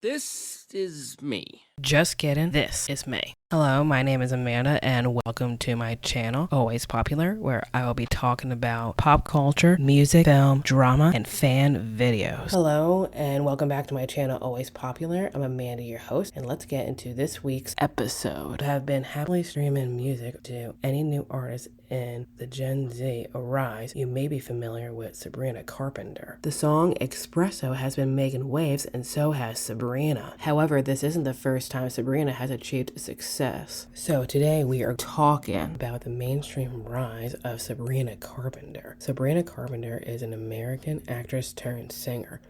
This is me. Just kidding, this is me. Hello, my name is Amanda and welcome to my channel, Always Popular, where I will be talking about pop culture, music, film, drama, and fan videos. Hello and welcome back to my channel, Always Popular. I'm Amanda, your host, and let's get into this week's episode. I have been happily streaming music to any new artists in the Gen Z arise. You may be familiar with Sabrina Carpenter. The song Espresso has been making waves and so has Sabrina. However, this isn't the first time Sabrina has achieved success. So today we are talking about the mainstream rise of Sabrina Carpenter. Sabrina Carpenter is an American actress turned singer.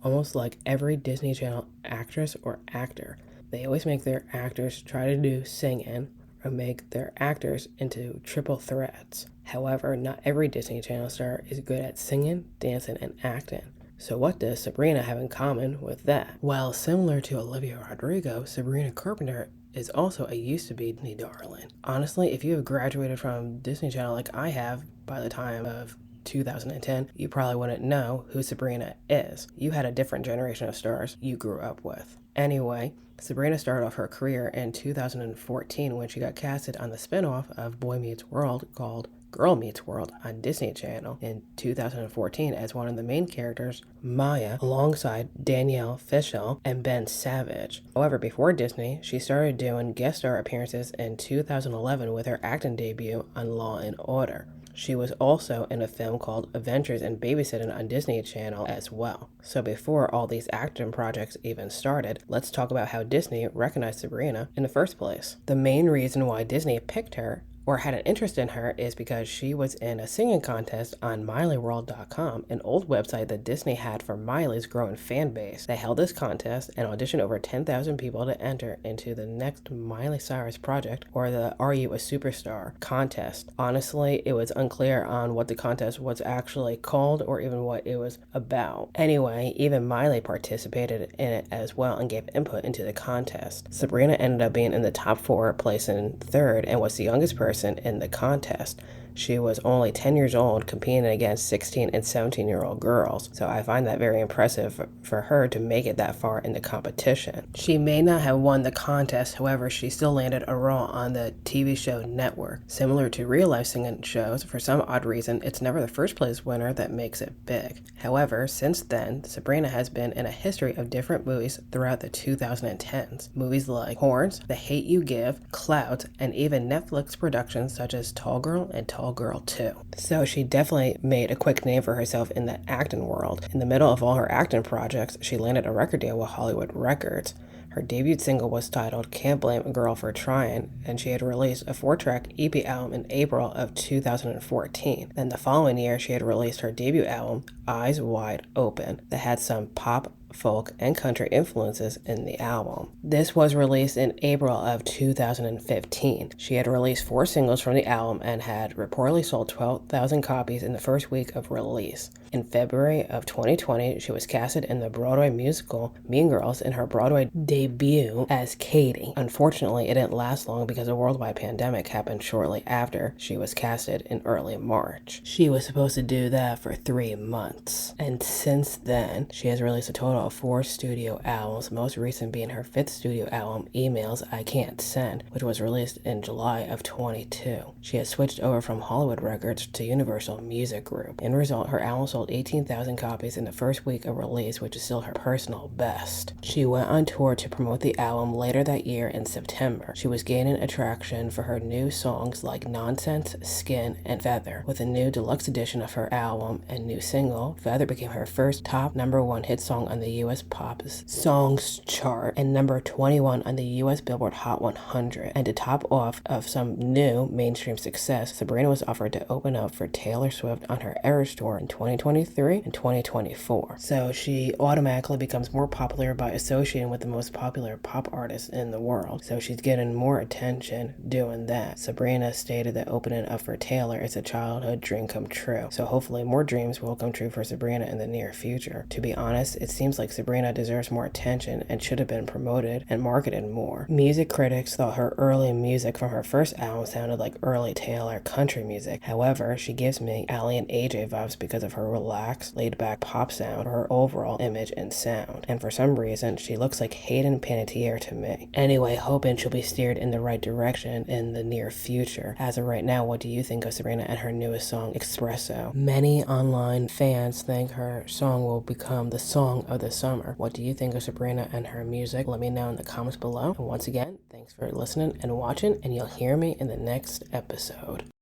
Almost like every Disney Channel actress or actor, they always make their actors try to do singing or make their actors into triple threats. However, not every Disney Channel star is good at singing, dancing, and acting. So what does Sabrina have in common with that? Well, similar to Olivia Rodrigo, Sabrina Carpenter is also a used-to-be Disney darling. Honestly, if you have graduated from Disney Channel like I have by the time of 2010, you probably wouldn't know who Sabrina is. You had a different generation of stars you grew up with. Anyway, Sabrina started off her career in 2014 when she got casted on the spin-off of Boy Meets World called Girl Meets World on Disney Channel in 2014 as one of the main characters, Maya, alongside Danielle Fishel and Ben Savage. However, before Disney, she started doing guest star appearances in 2011 with her acting debut on Law & Order. She was also in a film called Adventures in Babysitting on Disney Channel as well. So before all these acting projects even started, let's talk about how Disney recognized Sabrina in the first place. The main reason why Disney picked her or had an interest in her is because she was in a singing contest on MileyWorld.com, an old website that Disney had for Miley's growing fan base. They held this contest and auditioned over 10,000 people to enter into the next Miley Cyrus project, or the Are You a Superstar contest. Honestly, it was unclear on what the contest was actually called or even what it was about. Anyway, even Miley participated in it as well and gave input into the contest. Sabrina ended up being in the top 4, placing third, and was the youngest person in the contest. She was only 10 years old, competing against 16 and 17-year-old girls, so I find that very impressive for her to make it that far in the competition. She may not have won the contest, however, she still landed a role on the TV show Network. Similar to real-life singing shows, for some odd reason, it's never the first-place winner that makes it big. However, since then, Sabrina has been in a history of different movies throughout the 2010s. Movies like Horns, The Hate You Give, Clouds, and even Netflix productions such as Tall Girl and Tall Girl 2. So she definitely made a quick name for herself in the acting world. In the middle of all her acting projects, she landed a record deal with Hollywood Records. Her debut single was titled Can't Blame a Girl for Trying, and she had released a 4-track EP album in April of 2014. Then the following year, she had released her debut album, Eyes Wide Open, that had some pop, folk, and country influences in the album. This was released in April of 2015. She had released 4 singles from the album and had reportedly sold 12,000 copies in the first week of release. In February of 2020, she was casted in the Broadway musical Mean Girls in her Broadway debut as Katie. Unfortunately, it didn't last long because a worldwide pandemic happened shortly after she was casted in early March. She was supposed to do that for 3 months, and since then, she has released a total of 4 studio albums, most recent being her 5th studio album, Emails I Can't Send, which was released in July of 22. She has switched over from Hollywood Records to Universal Music Group. In result, her album sold 18,000 copies in the first week of release, which is still her personal best. She went on tour to promote the album later that year in September. She was gaining attraction for her new songs like Nonsense, Skin, and Feather. With a new deluxe edition of her album and new single, Feather became her first top #1 hit song on the U.S. Pop Songs chart and number 21 on the U.S. Billboard Hot 100. And to top off of some new mainstream success, Sabrina was offered to open up for Taylor Swift on her Eras Tour in 2023 and 2024. So she automatically becomes more popular by associating with the most popular pop artists in the world. So she's getting more attention doing that. Sabrina stated that opening up for Taylor is a childhood dream come true. So hopefully more dreams will come true for Sabrina in the near future. To be honest, it seems like like Sabrina deserves more attention and should have been promoted and marketed more. Music critics thought her early music from her first album sounded like early Taylor country music. However, she gives me Ally and AJ vibes because of her relaxed, laid-back pop sound, her overall image and sound. And for some reason, she looks like Hayden Panettiere to me. Anyway, hoping she'll be steered in the right direction in the near future. As of right now, what do you think of Sabrina and her newest song, Espresso? Many online fans think her song will become the song of the summer. What do you think of Sabrina and her music? Let me know in the comments below. And once again, thanks for listening and watching, and you'll hear me in the next episode.